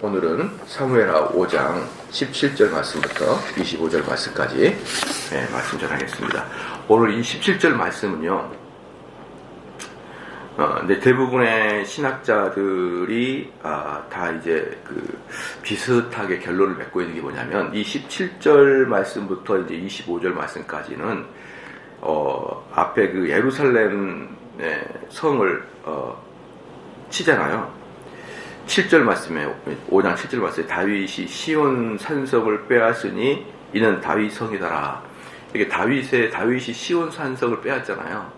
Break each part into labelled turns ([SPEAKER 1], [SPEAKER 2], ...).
[SPEAKER 1] 오늘은 사무엘하 5장 17절 말씀부터 25절 말씀까지 말씀 전하겠습니다. 오늘 이 17절 말씀은요, 근데 대부분의 신학자들이 다 이제 비슷하게 결론을 맺고 있는 게 뭐냐면, 이 17절 말씀부터 이제 25절 말씀까지는 앞에 예루살렘 성을 치잖아요. 7절 말씀에 5장 7절 말씀에 다윗이 시온 산성을 빼앗으니 이는 다윗 성이다라. 이게 다윗이 시온 산성을 빼앗잖아요.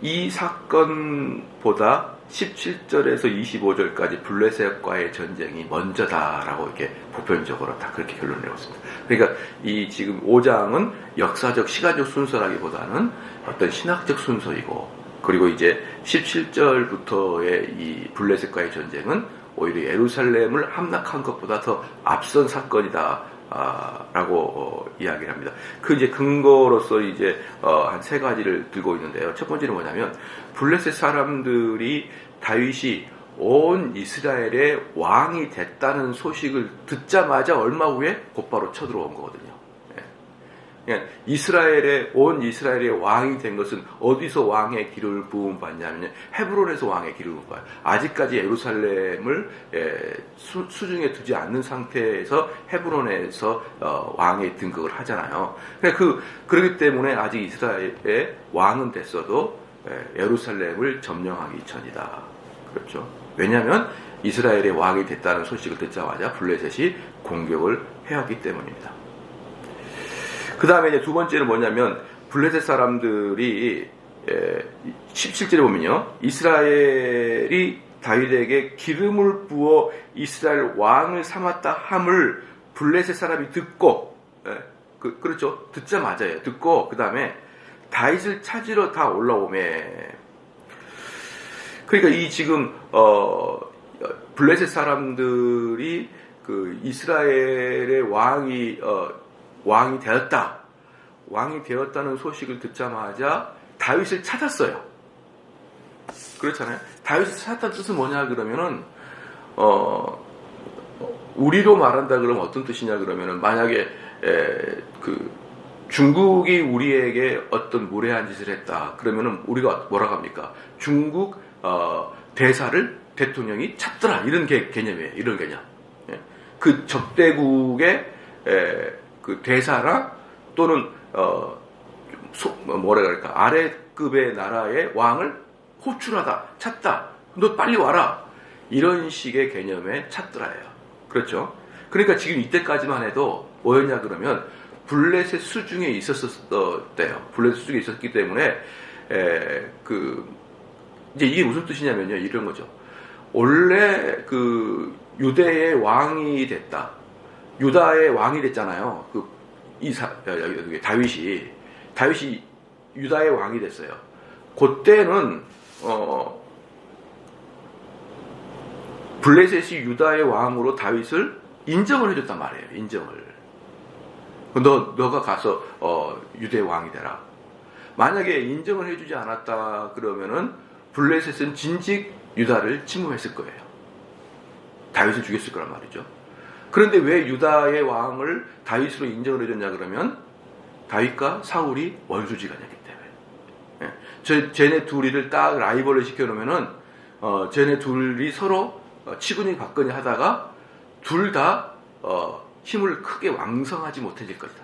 [SPEAKER 1] 이 사건보다 17절에서 25절까지 블레셋과의 전쟁이 먼저다라고 이렇게 보편적으로 다 그렇게 결론을 내렸습니다. 그러니까 이 지금 5장은 역사적 시간적 순서라기보다는 어떤 신학적 순서이고, 그리고 이제 17절부터의 이 블레셋과의 전쟁은 오히려 예루살렘을 함락한 것보다 더 앞선 사건이다 라고 이야기를 합니다. 이제 근거로서 이제 한 세 가지를 들고 있는데요. 첫 번째는 뭐냐면, 블레셋 사람들이 다윗이 온 이스라엘의 왕이 됐다는 소식을 듣자마자 얼마 후에 곧바로 쳐들어온 거거든요. 그러니까 온 이스라엘의 왕이 된 것은 어디서 왕의 기름을 부음 받냐면 헤브론에서 왕의 기름을 받아요. 아직까지 예루살렘을 수중에 두지 않는 상태에서 헤브론에서 왕의 등극을 하잖아요. 그러니까 그렇기 때문에 아직 이스라엘의 왕은 됐어도 예루살렘을 점령하기 전이다. 그렇죠. 왜냐하면 이스라엘의 왕이 됐다는 소식을 듣자마자 블레셋이 공격을 해왔기 때문입니다. 그 다음에 이제 두 번째는 뭐냐면, 블레셋 사람들이 17절에 보면요, 이스라엘이 다윗에게 기름을 부어 이스라엘 왕을 삼았다 함을 블레셋 사람이 듣고, 그렇죠, 듣자마자요, 듣고 그 다음에 다윗을 찾으러 다 올라오매. 그러니까 이 지금 블레셋 사람들이 이스라엘의 왕이 되었다는 소식을 듣자마자 다윗을 찾았어요. 그렇잖아요. 다윗을 찾았다는 뜻은 뭐냐 그러면은, 우리로 말한다 그러면 어떤 뜻이냐 그러면은, 만약에 중국이 우리에게 어떤 무례한 짓을 했다 그러면은 우리가 뭐라고 합니까? 중국 대통령이 찾더라, 이런 개념이에요. 이런 개념. 그 적대국의 대사랑 또는 아래급의 나라의 왕을 호출하다, 찾다, 너 빨리 와라, 이런 식의 개념의 찾더라예요. 그렇죠? 그러니까 지금 이때까지만 해도 뭐였냐 그러면 블레셋 수중에 있었대요. 블레셋 수중에 있었기 때문에 이제 이게 무슨 뜻이냐면요, 이런 거죠. 원래 유대의 왕이 됐다. 유다의 왕이 됐잖아요. 다윗이 유다의 왕이 됐어요. 그때는 블레셋이 유다의 왕으로 다윗을 인정을 해줬단 말이에요. 인정을. 너가 가서 유대의 왕이 되라. 만약에 인정을 해주지 않았다 그러면은 블레셋은 진즉 유다를 침공했을 거예요. 다윗을 죽였을 거란 말이죠. 그런데 왜 유다의 왕을 다윗으로 인정을 해줬냐 그러면, 다윗과 사울이 원수지간이었기 때문에. 쟤네 둘이를 딱 라이벌을 시켜놓으면은 쟤네 둘이 서로 치고니 받거니 하다가 둘 다 힘을 크게 왕성하지 못해질 것이다.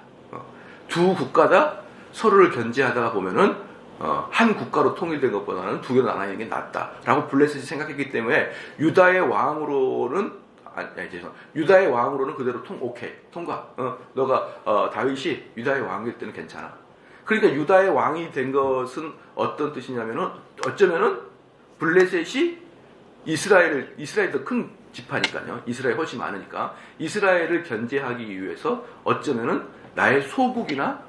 [SPEAKER 1] 두 국가 다 서로를 견제하다가 보면은 한 국가로 통일된 것보다는 두 개로 나눠 있는 게 낫다라고 블레셋이 생각했기 때문에 유다의 왕으로는 그대로 통과. 너가 다윗이 유다의 왕일 때는 괜찮아. 그러니까 유다의 왕이 된 것은 어떤 뜻이냐면은, 어쩌면은 블레셋이 이스라엘도 큰 지파니까요. 이스라엘 훨씬 많으니까 이스라엘을 견제하기 위해서 어쩌면은 나의 소국이나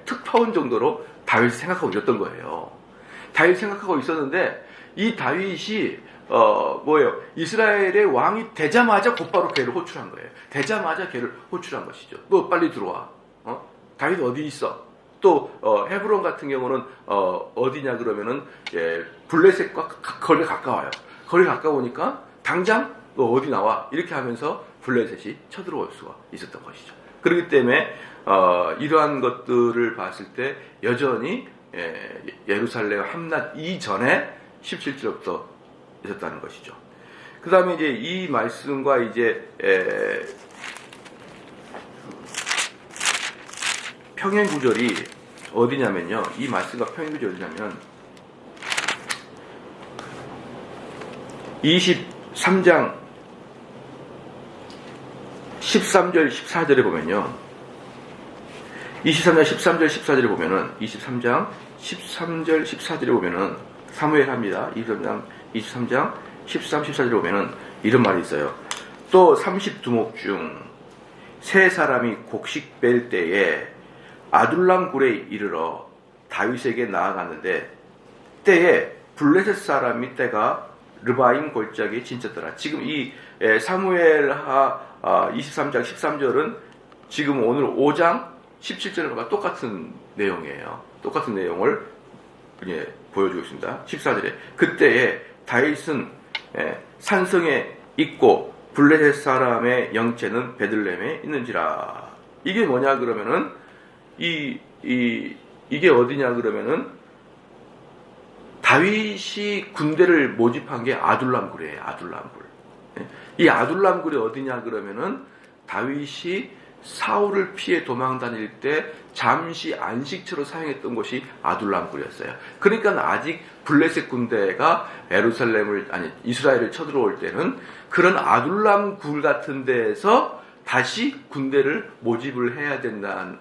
[SPEAKER 1] 특파원 정도로 다윗을 생각하고 있었던 거예요. 다윗을 생각하고 있었는데, 이 다윗이 이스라엘의 왕이 되자마자 곧바로 걔를 호출한 거예요. 되자마자 걔를 호출한 것이죠. 너 빨리 들어와. 다윗 어디 있어? 또 헤브론 같은 경우는 어디냐 그러면은 블레셋과 거리 가까워요. 거리 가까우니까 당장 너 어디 나와? 이렇게 하면서 블레셋이 쳐들어올 수가 있었던 것이죠. 그렇기 때문에 이러한 것들을 봤을 때 여전히 예루살렘 함락 이전에 17절부터 있었다는 것이죠. 그 다음에 이제 이 말씀과 이제 평행 구절이 어디냐면요. 이 말씀과 평행 구절이 어디냐면 23장 13절 14절에 보면요. 23장 13절 14절에 보면은 23장 13절 14절에 보면은 사무엘 합니다. 23장 13, 14절에 보면은 이런 말이 있어요. 또 32목 중 세 사람이 곡식 뺄 때에 아둘람 굴에 이르러 다윗에게 나아갔는데 때에 블레셋 사람이 때가 르바임 골짜기에 진쳤더라. 지금 이 사무엘하 23장 13절은 지금 오늘 5장 17절과 똑같은 내용이에요. 똑같은 내용을 보여주고 있습니다. 14절에 그때에 다윗은 산성에 있고 블레셋 사람의 영체는 베들레헴에 있는지라. 이게 뭐냐 그러면은 이게 어디냐 그러면은 다윗이 군대를 모집한 게 아둘람굴이에요. 아둘람굴. 이 아둘람굴이 어디냐 그러면은 다윗이 사울을 피해 도망 다닐 때 잠시 안식처로 사용했던 곳이 아둘람굴이었어요. 그러니까 아직 블레셋 군대가 이스라엘을 쳐들어올 때는 그런 아둘람굴 같은 데에서 다시 군대를 모집을 해야 된다는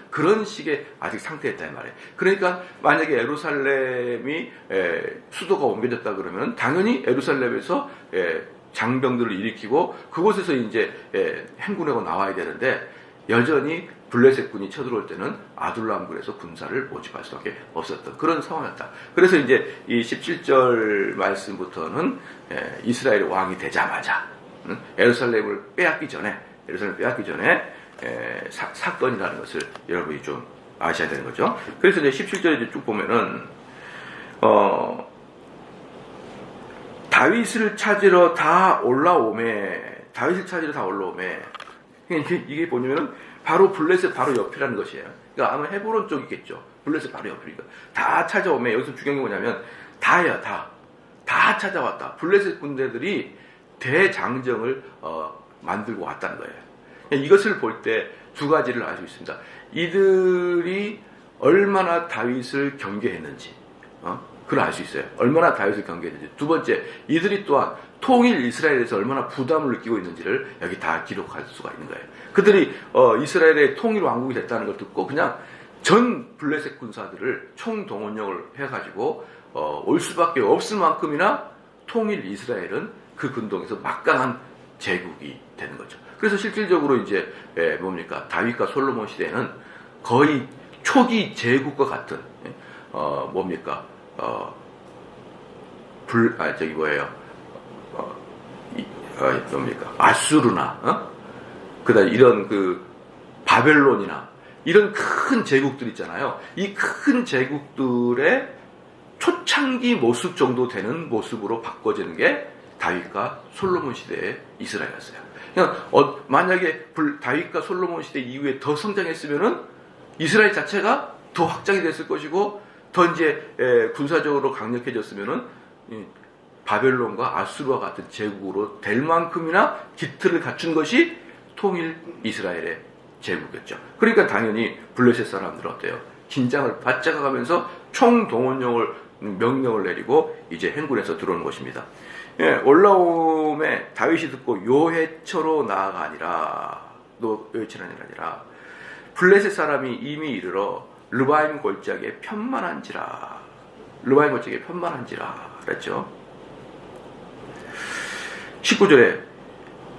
[SPEAKER 1] 그런 식의 아직 상태였단 말이에요. 그러니까 만약에 예루살렘이 수도가 옮겨졌다 그러면 당연히 예루살렘에서 장병들을 일으키고 그곳에서 이제 행군하고 나와야 되는데 여전히 블레셋군이 쳐들어올 때는 아둘람굴에서 군사를 모집할 수밖에 없었던 그런 상황이었다. 그래서 이제 이 17절 말씀부터는 이스라엘 왕이 되자마자 예루살렘을 빼앗기 전에 사건이라는 것을 여러분이 좀 아셔야 되는 거죠. 그래서 이제 17절에 쭉 보면은 다윗을 찾으러 다 올라오매. 이게 뭐냐면 바로 블레셋 바로 옆이라는 것이에요. 그러니까 아마 헤브론 쪽이겠죠. 블레셋 바로 옆이니까 다 찾아오매. 여기서 중요한 게 뭐냐면 다야 다 찾아왔다. 블레셋 군대들이 대장정을 만들고 왔다는 거예요. 이것을 볼 때 두 가지를 알 수 있습니다. 이들이 얼마나 다윗을 경계했는지, 그걸 알 수 있어요. 얼마나 다윗을 경계했는지. 두 번째, 이들이 또한 통일 이스라엘에서 얼마나 부담을 느끼고 있는지를 여기 다 기록할 수가 있는 거예요. 그들이 이스라엘의 통일 왕국이 됐다는 걸 듣고 그냥 전 블레셋 군사들을 총동원령을 해가지고 올 수밖에 없을 만큼이나 통일 이스라엘은 그 근동에서 막강한 제국이 되는 거죠. 그래서 실질적으로 이제 다윗과 솔로몬 시대에는 거의 초기 제국과 같은 아수르나 그다음 이런 그 바벨론이나 이런 큰 제국들 있잖아요. 이 큰 제국들의 초창기 모습 정도 되는 모습으로 바꿔지는 게 다윗과 솔로몬 시대의 이스라엘이었어요. 그러니까 만약에 다윗과 솔로몬 시대 이후에 더 성장했으면은 이스라엘 자체가 더 확장이 됐을 것이고 더 이제 군사적으로 강력해졌으면은 바벨론과 아수르와 같은 제국으로 될 만큼이나 기틀을 갖춘 것이 통일 이스라엘의 제국이었죠. 그러니까 당연히 블레셋 사람들은 어때요? 긴장을 바짝 가면서 명령을 내리고 이제 행군에서 들어오는 것입니다. 올라옴에 다윗이 듣고 요해처로 나아가 아니라 블레셋 사람이 이미 이르러 르바임 골짜기에 편만한지라 그랬죠. 19절에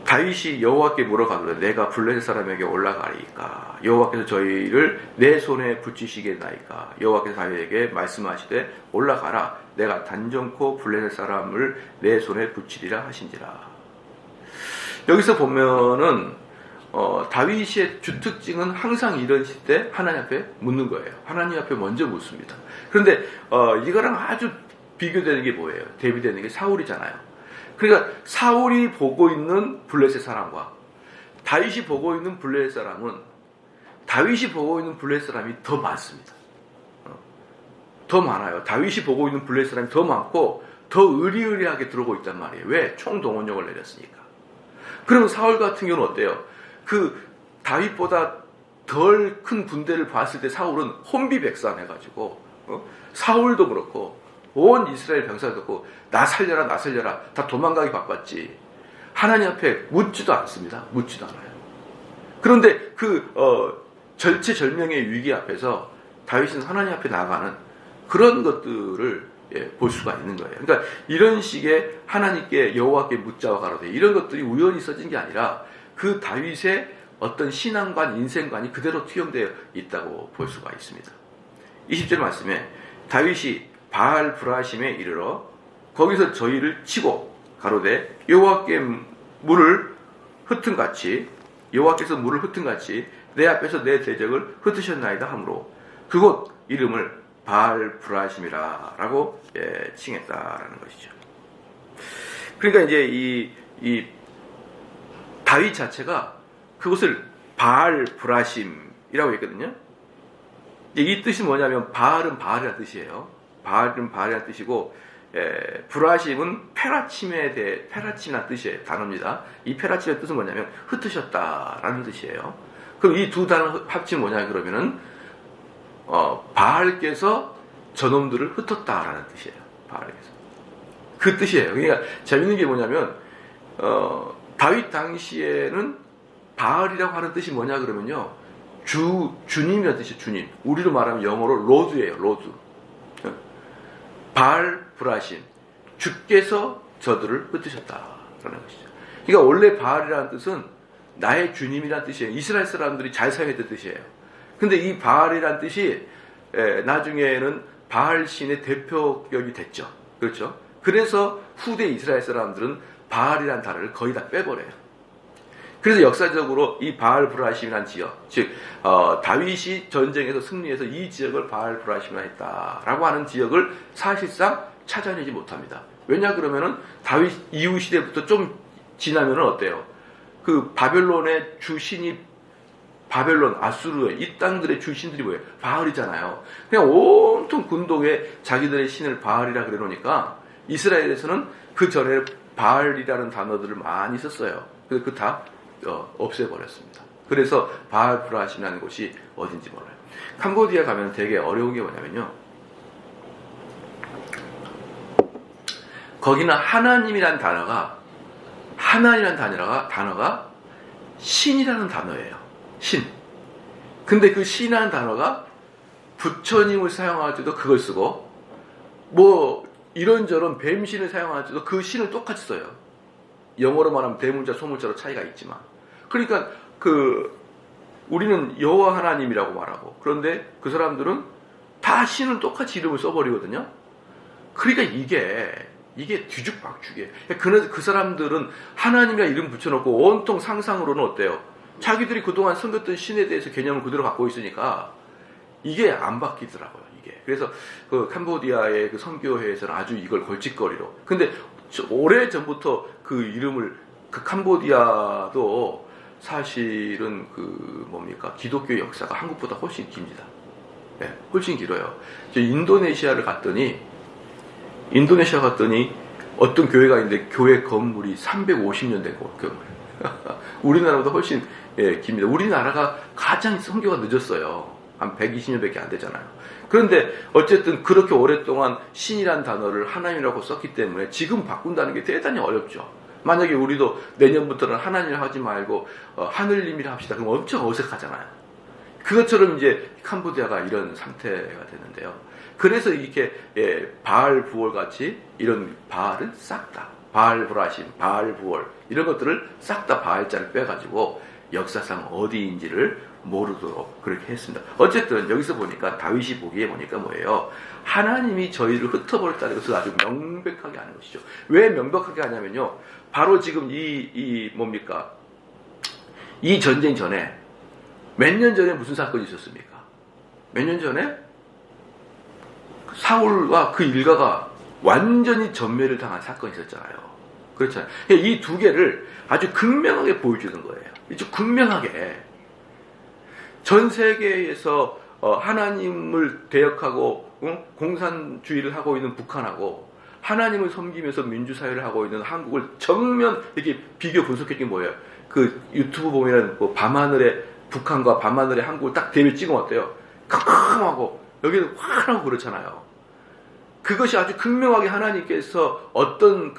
[SPEAKER 1] 다윗이 여호와께 물어가되 내가 블레셋 사람에게 올라가리까 여호와께서 저희를 내 손에 붙이시겠나이까 여호와께서 다윗에게 말씀하시되 올라가라 내가 단정코 블레셋 사람을 내 손에 붙이리라 하신지라. 여기서 보면은 다윗의 주특징은 항상 이런 시대 하나님 앞에 묻는 거예요. 하나님 앞에 먼저 묻습니다. 그런데 이거랑 아주 비교되는 게 뭐예요? 대비되는 게 사울이잖아요. 그러니까 사울이 보고 있는 블레셋 사람과 다윗이 보고 있는 블레셋 사람은 다윗이 보고 있는 블레셋 사람이 더 많습니다. 더 많아요. 다윗이 보고 있는 블레셋 사람이 더 많고 더 의리의리하게 들어오고 있단 말이에요. 왜? 총동원령을 내렸으니까. 그럼 사울 같은 경우는 어때요? 그 다윗보다 덜 큰 군대를 봤을 때 사울은 혼비백산해가지고 사울도 그렇고 온 이스라엘 병사도 그렇고 나 살려라 나 살려라 다 도망가기 바빴지 하나님 앞에 묻지도 않습니다. 묻지도 않아요. 그런데 그 절체절명의 위기 앞에서 다윗은 하나님 앞에 나가는 그런 것들을 볼 수가 있는 거예요. 그러니까 이런 식의 하나님께 여호와께 묻자와 가로되 이런 것들이 우연히 있어진 게 아니라 그 다윗의 어떤 신앙관, 인생관이 그대로 투영되어 있다고 볼 수가 있습니다. 20절 말씀에 다윗이 바알 브라심에 이르러 거기서 저희를 치고 가로되 여호와께서 물을 흩은 같이 내 앞에서 내 대적을 흩으셨나이다 하므로 그곳 이름을 바알 브라심이라 라고 칭했다라는 것이죠. 그러니까 이제 이 다윗 자체가 그것을 바알 브라심이라고 했거든요. 이 뜻이 뭐냐면 바알은 바알이라는 뜻이에요. 바알은 바알이라는 뜻이고 브라심은 페라침이라는 뜻이에요. 단어입니다. 이 페라침의 뜻은 뭐냐면 흩으셨다라는 뜻이에요. 그럼 이 두 단어 합치면 뭐냐 그러면은 바알께서 저놈들을 흩었다라는 뜻이에요. 바알께서. 그 뜻이에요. 그러니까 재밌는 게 뭐냐면 다윗 당시에는 바알이라고 하는 뜻이 뭐냐 그러면요. 주님이라는 뜻이에요. 주님. 우리로 말하면 영어로 로드예요. 로드. 바알 브라심. 주께서 저들을 흩으셨다라는 것이죠. 그러니까 원래 바알이라는 뜻은 나의 주님이라는 뜻이에요. 이스라엘 사람들이 잘 사용했던 뜻이에요. 근데 이 바알이라는 뜻이 나중에는 바알 신의 대표격이 됐죠. 그렇죠? 그래서 후대 이스라엘 사람들은 바알이라는 단어를 거의 다 빼버려요. 그래서 역사적으로 이 바알 브라심이라는 지역, 즉 다윗이 전쟁에서 승리해서 이 지역을 바알 브라심이라 했다라고 하는 지역을 사실상 찾아내지 못합니다. 왜냐 그러면은 다윗 이후 시대부터 좀 지나면은 어때요? 그 바벨론의 주신이 바벨론, 아수르 이 땅들의 주신들이 뭐예요? 바알이잖아요. 그냥 온통 군동에 자기들의 신을 바알이라 그래 놓으니까 이스라엘에서는 그 전에 바알이라는 단어들을 많이 썼어요. 그래서 그 다 없애버렸습니다. 그래서 바알 브라심이라는 곳이 어딘지 몰라요. 캄보디아 가면 되게 어려운 게 뭐냐면요. 거기는 하나님이라는 단어가 신이라는 단어예요. 신. 근데 그 신이라는 단어가 부처님을 사용할 때도 그걸 쓰고 뭐 이런저런 뱀신을 사용할 때도 그 신을 똑같이 써요. 영어로 말하면 대문자 소문자로 차이가 있지만 그러니까 우리는 여호와 하나님이라고 말하고 그런데 그 사람들은 다 신은 똑같이 이름을 써버리거든요. 그러니까 이게 뒤죽박죽이에요. 그 사람들은 하나님이라는 이름 붙여놓고 온통 상상으로는 어때요? 자기들이 그동안 섬겼던 신에 대해서 개념을 그대로 갖고 있으니까 이게 안 바뀌더라고요. 이게. 그래서 그 캄보디아의 그 선교회에서는 아주 이걸 골칫거리로. 근데 오래 전부터 그 이름을 그 캄보디아도 사실은 기독교 역사가 한국보다 훨씬 깁니다. 네, 훨씬 길어요. 인도네시아를 갔더니 어떤 교회가 있는데 교회 건물이 350년 된 건물. 우리나라보다 훨씬 깁니다. 우리나라가 가장 선교가 늦었어요. 한 120년밖에 안 되잖아요. 그런데 어쨌든 그렇게 오랫동안 신이라는 단어를 하나님이라고 썼기 때문에 지금 바꾼다는 게 대단히 어렵죠. 만약에 우리도 내년부터는 하나님을 하지 말고 하늘님이라 합시다. 그럼 엄청 어색하잖아요. 그것처럼 이제 캄보디아가 이런 상태가 되는데요. 그래서 이렇게 바알 부월 같이 이런 바알은 싹 다 바알 브라심, 바알 부월 이런 것들을 싹 다 바알자를 빼가지고 역사상 어디인지를 모르도록 그렇게 했습니다. 어쨌든 여기서 보니까 다윗이 보기에 보니까 뭐예요? 하나님이 저희를 흩어버렸다는 것을 아주 명백하게 하는 것이죠. 왜 명백하게 하냐면요. 바로 지금 이 전쟁 전에 몇 년 전에 무슨 사건이 있었습니까? 몇 년 전에 사울과 그 일가가 완전히 전멸을 당한 사건이 있었잖아요. 그렇잖아요. 이 두 개를 아주 극명하게 보여주는 거예요. 아주 극명하게. 전 세계에서 하나님을 대역하고 공산주의를 하고 있는 북한하고 하나님을 섬기면서 민주사회를 하고 있는 한국을 정면 이렇게 비교 분석해 준 뭐예요? 그 유튜브 보면 뭐 밤하늘에 북한과 밤하늘의 한국을 딱 대비 찍어놨대요. 캄캄하고 여기는 환하고 그렇잖아요. 그것이 아주 극명하게 하나님께서 어떤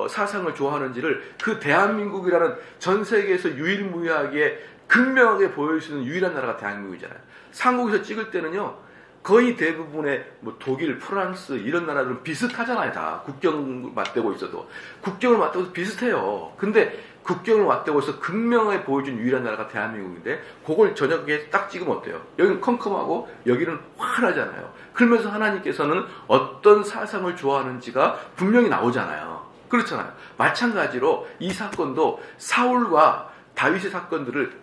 [SPEAKER 1] 사상을 좋아하는지를 그 대한민국이라는 전 세계에서 유일무이하게 극명하게 보여줄 수 있는 유일한 나라가 대한민국이잖아요. 삼국에서 찍을 때는요, 거의 대부분의 뭐 독일, 프랑스 이런 나라들은 비슷하잖아요. 다 국경을 맞대고 있어도 국경을 맞대고 비슷해요. 근데 국경을 맞대고 있어 극명하게 보여준 유일한 나라가 대한민국인데 그걸 저녁에 딱 찍으면 어때요? 여기는 컴컴하고 여기는 환하잖아요. 그러면서 하나님께서는 어떤 사상을 좋아하는지가 분명히 나오잖아요. 그렇잖아요. 마찬가지로 이 사건도 사울과 다윗의 사건들을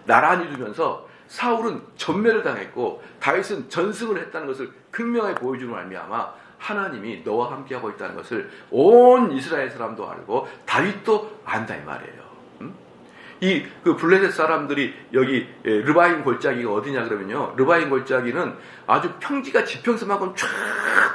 [SPEAKER 1] 나란히 두면서 사울은 전멸을 당했고 다윗은 전승을 했다는 것을 극명하게 보여주는 말미암아 하나님이 너와 함께하고 있다는 것을 온 이스라엘 사람도 알고 다윗도 안다 이 말이에요. 이 블레셋 사람들이 여기 르바임 골짜기가 어디냐 그러면요, 르바임 골짜기는 아주 평지가 지평선만큼 쫙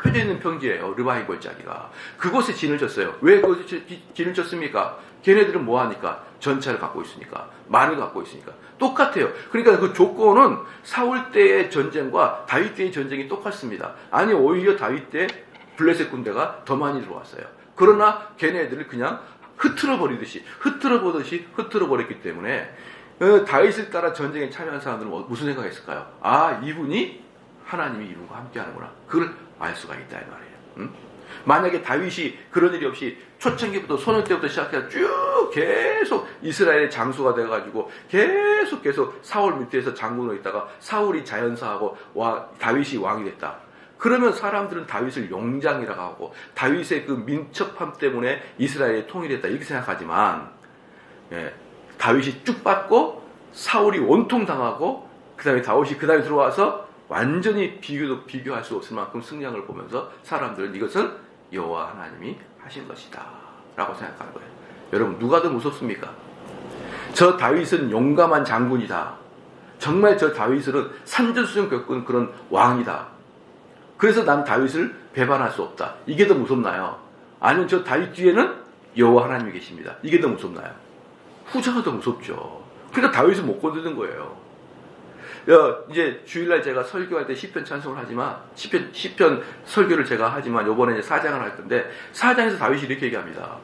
[SPEAKER 1] 펴져 있는 평지예요. 르바임 골짜기가 그곳에 진을 쳤어요. 왜 그곳에 진을 쳤습니까? 걔네들은 뭐 하니까? 전차를 갖고 있으니까, 말을 갖고 있으니까 똑같아요. 그러니까 그 조건은 사울 때의 전쟁과 다윗 때의 전쟁이 똑같습니다. 아니 오히려 다윗 때 블레셋 군대가 더 많이 들어왔어요. 그러나 걔네들을 그냥 흐트러보듯이 흐트러버렸기 때문에 다윗을 따라 전쟁에 참여한 사람들은 무슨 생각했을까요? 아, 이분이 하나님이 이분과 함께하는구나. 그걸 알 수가 있다 이 말이에요. 만약에 다윗이 그런 일이 없이 초창기부터 소년 때부터 시작해서 쭉 계속 이스라엘의 장수가 돼가지고 계속 사울 밑에서 장군으로 있다가 사울이 자연사하고 다윗이 왕이 됐다. 그러면 사람들은 다윗을 용장이라고 하고 다윗의 그 민첩함 때문에 이스라엘이 통일했다 이렇게 생각하지만, 다윗이 쭉 받고 사울이 원통 당하고 그 다음에 다윗이 그 다음에 들어와서 완전히 비교할 수 없을 만큼 승량을 보면서 사람들은 이것은 여호와 하나님이 하신 것이다 라고 생각하는 거예요. 여러분, 누가 더 무섭습니까? 저 다윗은 용감한 장군이다. 정말 저 다윗은 산전수전 겪은 그런 왕이다. 그래서 난 다윗을 배반할 수 없다. 이게 더 무섭나요? 아니면 저 다윗 뒤에는 여호와 하나님이 계십니다. 이게 더 무섭나요? 후자가 더 무섭죠. 그러니까 다윗은 못 건드는 거예요. 이제 주일날 제가 설교할 때 시편 찬송을 하지만 시편 설교를 제가 하지만 요번에 이제 4장을 할 건데 4장에서 다윗이 이렇게 얘기합니다.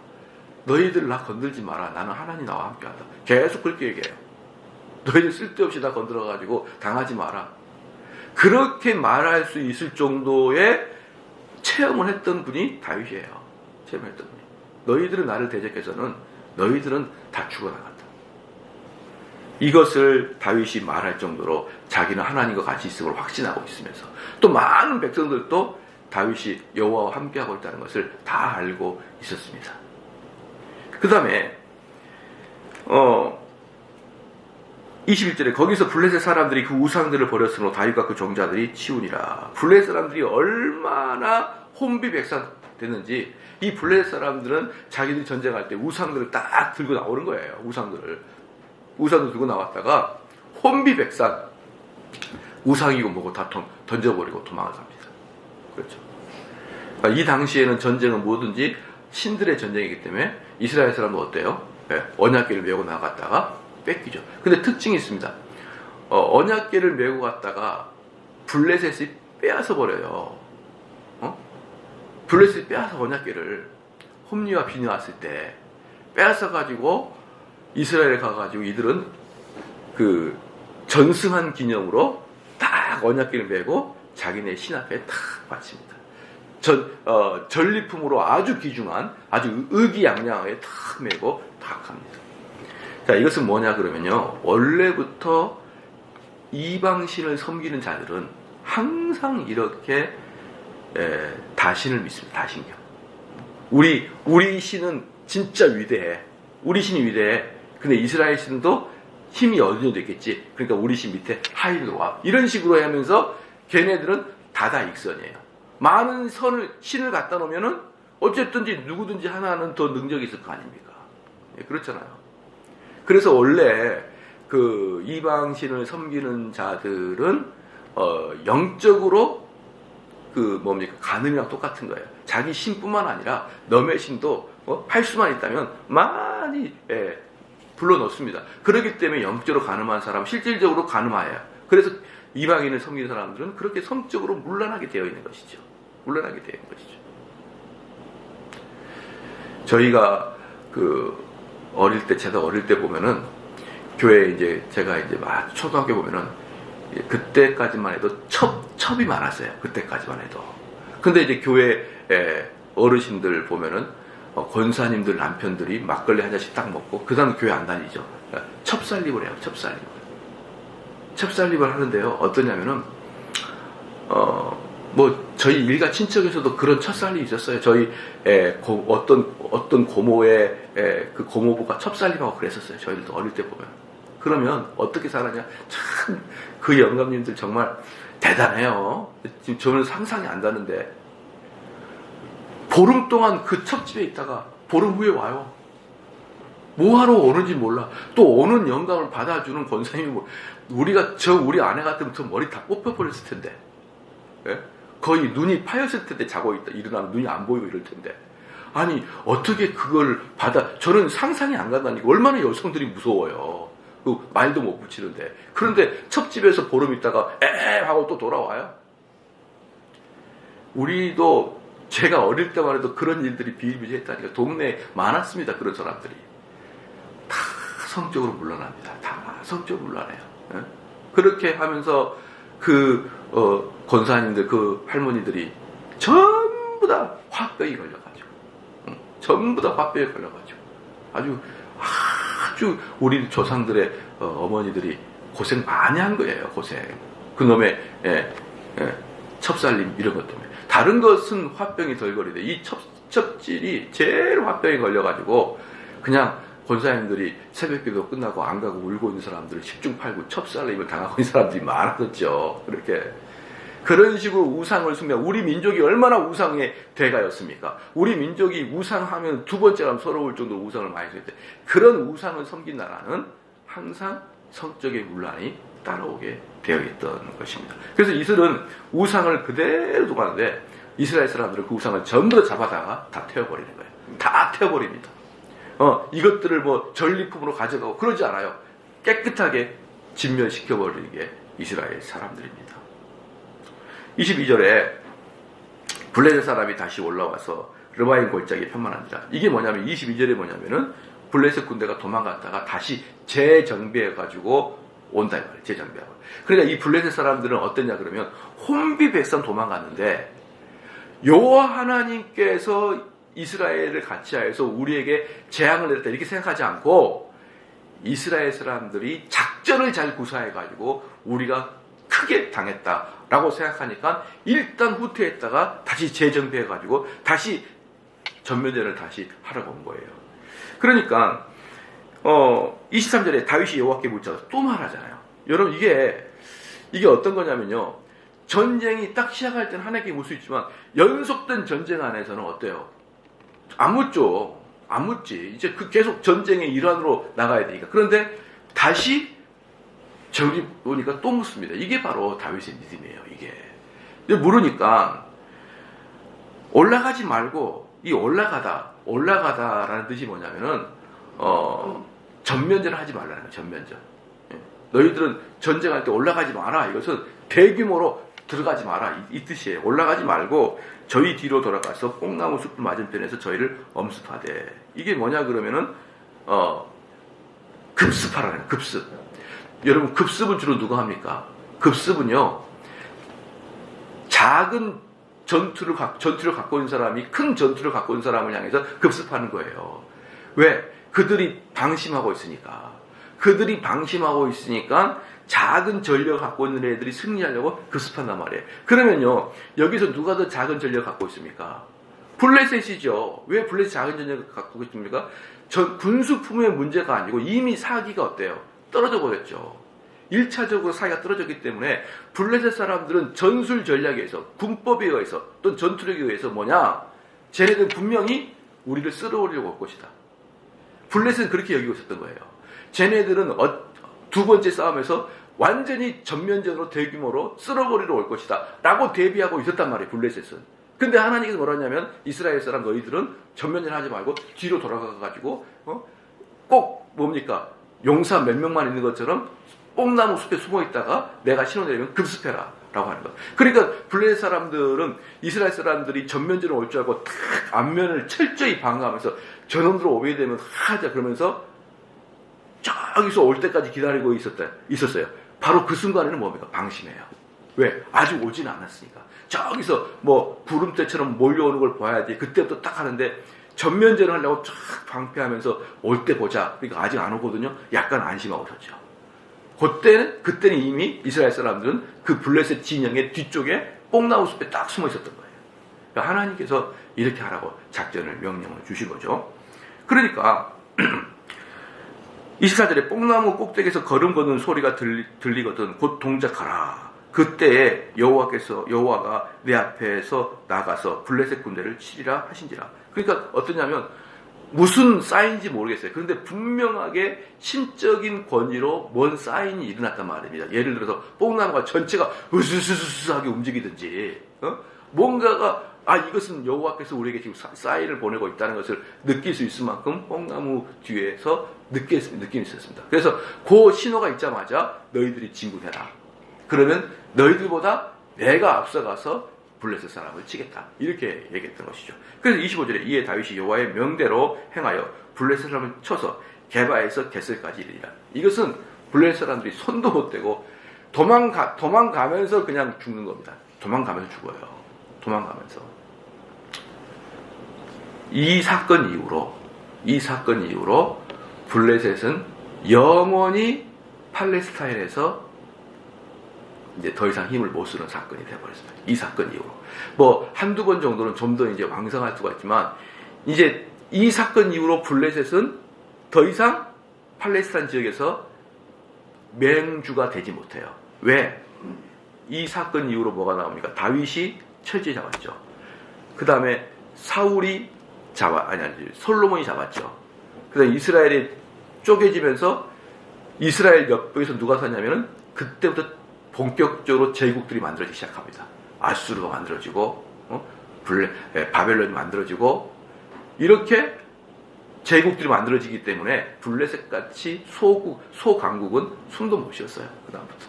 [SPEAKER 1] 너희들 나 건들지 마라. 나는 하나님 나와 함께하다. 계속 그렇게 얘기해요. 너희들 쓸데없이 나 건드려가지고 당하지 마라. 그렇게 말할 수 있을 정도의 체험을 했던 분이 다윗이에요. 체험했던 분이. 너희들은 나를 대적해서는 너희들은 다 죽어나간다. 이것을 다윗이 말할 정도로 자기는 하나님과 같이 있음을 확신하고 있으면서 또 많은 백성들도 다윗이 여호와와 함께하고 있다는 것을 다 알고 있었습니다. 그 다음에 21절에 거기서 블레셋 사람들이 그 우상들을 버렸으므로 다윗과 그 종자들이 치우니라. 블레셋 사람들이 얼마나 혼비백산 됐는지, 이 블레셋 사람들은 자기들이 전쟁할 때 우상들을 딱 들고 나오는 거예요. 우상들 들고 나왔다가 혼비백산, 우상이고 뭐고 다 던져버리고 도망을 갑니다. 그렇죠. 그러니까 이 당시에는 전쟁은 뭐든지 신들의 전쟁이기 때문에 이스라엘 사람은 어때요? 언약궤를 메고 나갔다가 뺏기죠. 근데 특징이 있습니다. 언약궤를 메고 갔다가 블레셋이 빼앗아 버려요. 블레셋이 빼앗아 언약궤를 홈리와 비니 왔을 때 빼앗아 가지고 이스라엘에 가가지고 이들은 그 전승한 기념으로 딱 언약궤를 메고 자기네 신 앞에 탁 바칩니다. 전리품으로 아주 귀중한 아주 의기양양하게 탁 메고 탁 합니다. 자, 이것은 뭐냐 그러면요, 원래부터 이방신을 섬기는 자들은 항상 이렇게 다신을 믿습니다. 다신경. 우리 신은 진짜 위대해. 우리 신이 위대해. 근데 이스라엘 신도 힘이 어느 정도 있겠지. 그러니까 우리 신 밑에 하인으로 와. 이런 식으로 하면서 걔네들은 다다익선이에요. 많은 신을 갖다 놓으면은 어쨌든지 누구든지 하나는 더 능력이 있을 거 아닙니까? 예, 그렇잖아요. 그래서 원래 그 이방신을 섬기는 자들은 영적으로 그 뭡니까 간음이랑 똑같은 거예요. 자기 신뿐만 아니라 남의 신도 할 수만 있다면 많이 불러넣습니다. 그렇기 때문에 영적으로 간음한 사람 실질적으로 간음하여요. 그래서 이방인을 섬기는 사람들은 그렇게 성적으로 문란하게 되어 있는 것이죠. 문란하게 되어 있는 것이죠. 저희가 그 제가 어릴 때 보면은 교회 이제 제가 이제 막 초등학교 보면은 그때까지만 해도 첩이 많았어요. 그때까지만 해도. 근데 이제 교회 어르신들 보면은 권사님들 남편들이 막걸리 한 잔씩 딱 먹고 그 다음 교회 안 다니죠. 첩살림을 해요. 첩살림을 하는데요. 어떠냐면은 뭐 저희 일가 친척에서도 그런 첩살림이 있었어요. 저희 어떤 고모의 그 고모부가 첩살림하고 그랬었어요. 저희들도 어릴 때 보면. 그러면 어떻게 살았냐? 참 그 영감님들 정말 대단해요. 지금 저는 상상이 안 가는데 보름 동안 그 첩집에 있다가 보름 후에 와요. 뭐하러 오는지 몰라. 또 오는 영감을 받아주는 권사님이 우리 아내 같으면 저 머리 다 뽑혀버렸을 텐데. 예? 거의 눈이 파였을 텐데 자고 있다. 일어나면 눈이 안 보이고 이럴 텐데. 아니 어떻게 그걸 저는 상상이 안 간다니까. 얼마나 여성들이 무서워요. 그 말도 못 붙이는데. 그런데 첩집에서 보름 있다가 하고 또 돌아와요. 우리도 제가 어릴 때만 해도 그런 일들이 비일비재했다니까. 동네에 많았습니다. 그런 사람들이. 다 성적으로 물러납니다. 다 성적으로 물러나요. 예? 그렇게 하면서 그 권사님들 그 할머니들이 전부 다 화병이 걸려가지고 전부 다 화병이 걸려가지고 아주 우리 조상들의 어머니들이 고생 많이 한 거예요. 고생. 그놈의 첩살림 이런 것 때문에. 다른 것은 화병이 덜 걸리는데 이 첩질이 제일 화병이 걸려가지고 그냥 권사님들이 새벽기도 끝나고 안 가고 울고 있는 사람들을 10중 8구 첩살림을 당하고 있는 사람들이 많았었죠. 그렇게. 그런 식으로 우상을 숭배하고 우리 민족이 얼마나 우상의 대가였습니까? 우리 민족이 우상하면 두 번째라면 서러울 정도로 우상을 많이 섬겼대. 그런 우상을 섬긴 나라는 항상 성적의 문란이 따라오게 되어 있던 것입니다. 그래서 이슬은 우상을 그대로 두고 가는데 이스라엘 사람들은 그 우상을 전부 다 잡아다가 다 태워버리는 거예요. 다 태워버립니다. 이것들을 뭐 전리품으로 가져가고 그러지 않아요. 깨끗하게 진멸시켜버리는 게 이스라엘 사람들입니다. 22절에 블레셋 사람이 다시 올라와서 르바임 골짜기에 편만합니다. 이게 뭐냐면 22절에 뭐냐면은 블레셋 군대가 도망갔다가 다시 재정비해가지고 온다 이 말이에요. 재정비하고. 그러니까 이 블레셋 사람들은 어땠냐 그러면 혼비 백성 도망갔는데 여호와 하나님께서 이스라엘을 같이 하여서 우리에게 재앙을 내렸다 이렇게 생각하지 않고 이스라엘 사람들이 작전을 잘 구사해가지고 우리가 크게 당했다라고 생각하니까 일단 후퇴했다가 다시 재정비해가지고 다시 전면전을 다시 하러 온 거예요. 그러니까 23절에 다윗이 여호와께 묻자 또 말하잖아요. 여러분 이게 어떤 거냐면요. 전쟁이 딱 시작할 때는 하나님께 묻을 수 있지만 연속된 전쟁 안에서는 어때요? 안 묻죠. 안 묻지. 이제 계속 전쟁의 일환으로 나가야 되니까. 그런데 다시 저기 보니까 또 묻습니다. 이게 바로 다윗의 믿음이에요. 이게. 물으니까 올라가지 말고 이 올라가다라는 뜻이 뭐냐면은 전면전을 하지 말라는 거예요. 전면전. 너희들은 전쟁할 때 올라가지 마라. 이것은 대규모로 들어가지 마라. 이 뜻이에요. 올라가지 말고 저희 뒤로 돌아가서 뽕나무 숲 맞은편에서 저희를 엄습하되. 이게 뭐냐 그러면은 급습하라는 거예요. 급습. 여러분 급습은 주로 누가 합니까? 급습은요. 작은 전투를 갖고 있는 사람이 큰 전투를 갖고 있는 사람을 향해서 급습하는 거예요. 왜? 그들이 방심하고 있으니까. 작은 전력을 갖고 있는 애들이 승리하려고 급습한단 말이에요. 그러면요. 여기서 누가 더 작은 전력을 갖고 있습니까? 블레셋이죠. 왜 블레셋 작은 전력을 갖고 있습니까? 군수품의 문제가 아니고 이미 사기가 어때요? 떨어져 버렸죠. 1차적으로 사기가 떨어졌기 때문에 블레셋 사람들은 전술 전략에 의해서 군법에 의해서 또는 전투력에 의해서 뭐냐? 쟤네들은 분명히 우리를 쓸어오려고 올 것이다. 블레셋은 그렇게 여기고 있었던 거예요. 쟤네들은 두 번째 싸움에서 완전히 전면전으로 대규모로 쓸어버리러 올 것이다 라고 대비하고 있었단 말이에요. 블레셋은. 근데 하나님께서 뭐라 하냐면 이스라엘 사람 너희들은 전면전 하지 말고 뒤로 돌아가가지고 꼭 뭡니까 용사 몇 명만 있는 것처럼 뽕나무 숲에 숨어있다가 내가 신호 내리면 급습해라 라고 하는 거예요. 그러니까 블레셋 사람들은 이스라엘 사람들이 전면전으로 올 줄 알고 탁 앞면을 철저히 방어하면서 저놈들 오게 되면 하자 그러면서 저기서 올 때까지 기다리고 있었어요. 바로 그 순간에는 뭡니까? 방심해요. 왜? 아직 오지는 않았으니까. 저기서 뭐 구름대처럼 몰려오는 걸 봐야지. 그때부터 딱 하는데 전면전을 하려고 쫙 방패하면서 올 때 보자. 그러니까 아직 안 오거든요. 약간 안심하고 섰죠. 그때는 이미 이스라엘 사람들은 그 블레셋 진영의 뒤쪽에 뽕나무 숲에 딱 숨어 있었던 거예요. 그러니까 하나님께서 이렇게 하라고 작전을 명령을 주신 거죠. 그러니까 24절에 뽕나무 꼭대기에서 걸음 걷는 소리가 들리거든 곧 동작하라. 그때에 여호와가 내 앞에서 나가서 블레셋 군대를 치리라 하신지라. 그러니까 어떠냐면 무슨 사인인지 모르겠어요. 그런데 분명하게 신적인 권위로 뭔 사인이 일어났단 말입니다. 예를 들어서 뽕나무가 전체가 으스스스하게 움직이든지 뭔가가 이것은 여호와께서 우리에게 지금 사인을 보내고 있다는 것을 느낄 수 있을 만큼 뽕나무 뒤에서 느낌이 있었습니다. 그래서 그 신호가 있자마자 너희들이 진군해라. 그러면 너희들보다 내가 앞서가서 블레셋 사람을 치겠다. 이렇게 얘기했던 것이죠. 그래서 25절에 이에 다윗이 여호와의 명대로 행하여 블레셋 사람을 쳐서 게바에서 겟셀까지 이르니라. 이것은 블레셋 사람들이 손도 못 대고 도망가면서 그냥 죽는 겁니다. 도망가면서 죽어요. 도망가면서. 이 사건 이후로 블레셋은 영원히 팔레스타인에서 이제 더 이상 힘을 못 쓰는 사건이 되어버렸습니다. 이 사건 이후로. 뭐, 한두 번 정도는 좀 더 이제 왕성할 수가 있지만, 이제 이 사건 이후로 블레셋은 더 이상 팔레스타인 지역에서 맹주가 되지 못해요. 왜? 이 사건 이후로 뭐가 나옵니까? 다윗이 철제 잡았죠. 그 다음에 솔로몬이 잡았죠. 그 다음에 이스라엘이 쪼개지면서 이스라엘 옆에서 누가 섰냐면은 그때부터 본격적으로 제국들이 만들어지기 시작합니다. 아수르가 만들어지고, 바벨론이 만들어지고, 이렇게 제국들이 만들어지기 때문에 블레셋같이 소강국은 숨도 못 쉬었어요. 그다음부터.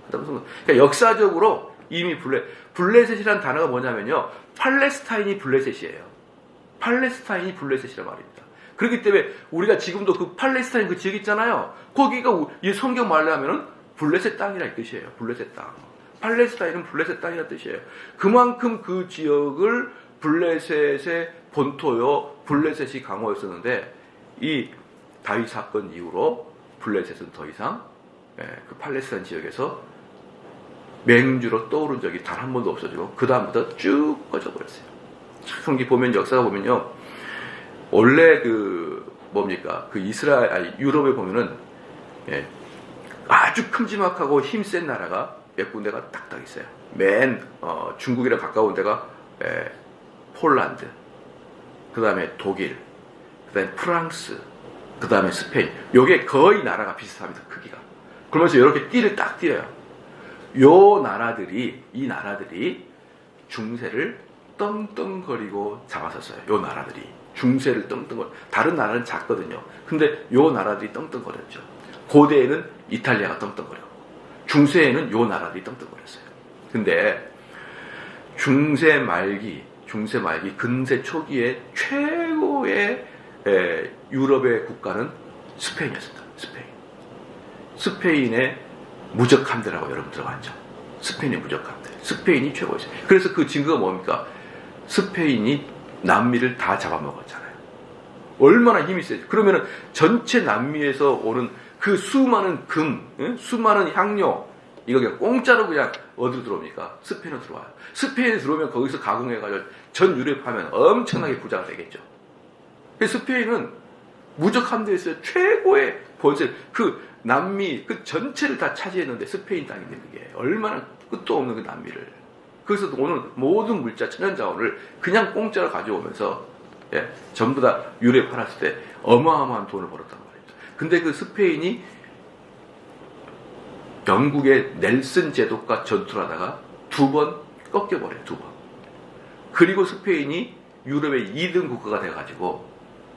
[SPEAKER 1] 그러니까 역사적으로 이미 블레셋이라는 단어가 뭐냐면요. 팔레스타인이 블레셋이에요. 팔레스타인이 블레셋이란 말입니다. 그렇기 때문에 우리가 지금도 그 팔레스타인 그 지역 있잖아요. 거기가 이 성경 말로 하면은 블레셋 땅이라 이 뜻이에요. 블레셋 땅. 팔레스타인은 블레셋 땅이라 뜻이에요. 그만큼 그 지역을 블레셋의 본토요, 블레셋이 강호였었는데 이 다윗 사건 이후로 블레셋은 더 이상 그 팔레스타인 지역에서 맹주로 떠오른 적이 단 한 번도 없어지고 그 다음부터 쭉 꺼져버렸어요. 참 역사가 보면요, 원래 유럽에 보면은 아주 큼지막하고 힘센 나라가 몇 군데가 딱딱 있어요. 중국이랑 가까운 데가 폴란드, 그 다음에 독일, 그 다음에 프랑스, 그 다음에 스페인. 요게 거의 나라가 비슷합니다. 크기가. 그러면서 이렇게 띠를 딱 띄어요. 이 나라들이 중세를 떵떵거리고 잡았었어요. 요 나라들이. 중세를 떵떵거려. 다른 나라는 작거든요. 근데 요 나라들이 떵떵거렸죠. 고대에는 이탈리아가 떵떵거렸고, 중세에는 요 나라들이 떵떵거렸어요. 근데 중세 말기, 근세 초기에 최고의 유럽의 국가는 스페인이었습니다. 스페인의 무적함대라고 여러분 들어봤죠? 스페인의 무적함대. 스페인이 최고였어요. 그래서 그 증거가 뭡니까? 스페인이 남미를 다 잡아먹었잖아요. 얼마나 힘이 세죠. 그러면은 전체 남미에서 오는 그 수많은 수많은 향료, 이거 그냥 공짜로 그냥 어디로 들어옵니까? 스페인으로 들어와요. 스페인에 들어오면 거기서 가공해가지고 전 유럽하면 엄청나게 부자가 되겠죠. 그래서 스페인은 무적함대에서 최고의 본세, 남미 그 전체를 다 차지했는데 스페인 땅인데 그게 얼마나 끝도 없는 그 남미를. 그래서 오는 모든 물자, 천연자원을 그냥 공짜로 가져오면서 예, 전부 다 유럽에 팔았을 때 어마어마한 돈을 벌었단 말이죠. 근데 그 스페인이 영국의 넬슨 제독과 전투를 하다가 2번 꺾여버려요. 2번. 그리고 스페인이 유럽의 2등 국가가 돼가지고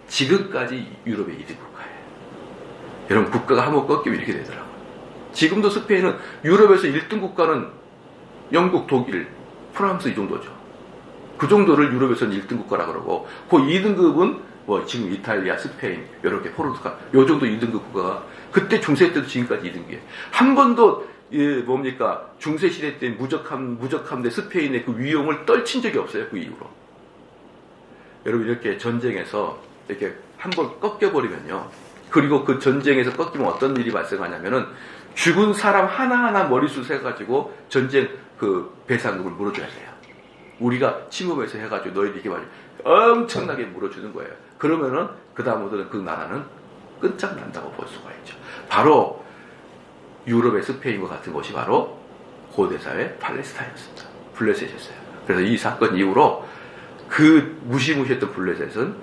[SPEAKER 1] 지금까지 유럽의 2등 국가예요. 여러분, 국가가 한번 꺾이면 이렇게 되더라고요. 지금도 스페인은 유럽에서 1등 국가는 영국, 독일, 프랑스 이 정도죠. 그 정도를 유럽에서는 1등 국가라 그러고, 그 2등급은 뭐 지금 이탈리아, 스페인, 이렇게 포르투갈, 요 정도 2등급 국가가 그때 중세 때도 지금까지 2등급이에요. 한 번도 뭡니까 중세 시대 때 무적함대 스페인의 그 위용을 떨친 적이 없어요. 그 이후로. 여러분, 이렇게 전쟁에서 이렇게 한 번 꺾여버리면요. 그리고 그 전쟁에서 꺾이면 어떤 일이 발생하냐면은 죽은 사람 하나하나 머리숱 해가지고 전쟁 그 배상금을 물어줘야 돼요. 우리가 침범해서 해가지고 너희들 이렇게 말이야. 엄청나게 물어주는 거예요. 그러면은 그다음부터는 그 나라는 끝장난다고 볼 수가 있죠. 바로 유럽의 스페인과 같은 곳이 바로 고대사회 팔레스타인이었습니다. 블레셋이었어요. 그래서 이 사건 이후로 그 무시무시했던 블레셋은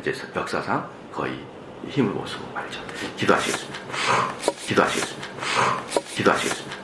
[SPEAKER 1] 이제 역사상 거의 힘을 못 쓰고 말이죠. 기도하시겠습니다. 기도하시겠습니다. 기도하시겠습니다.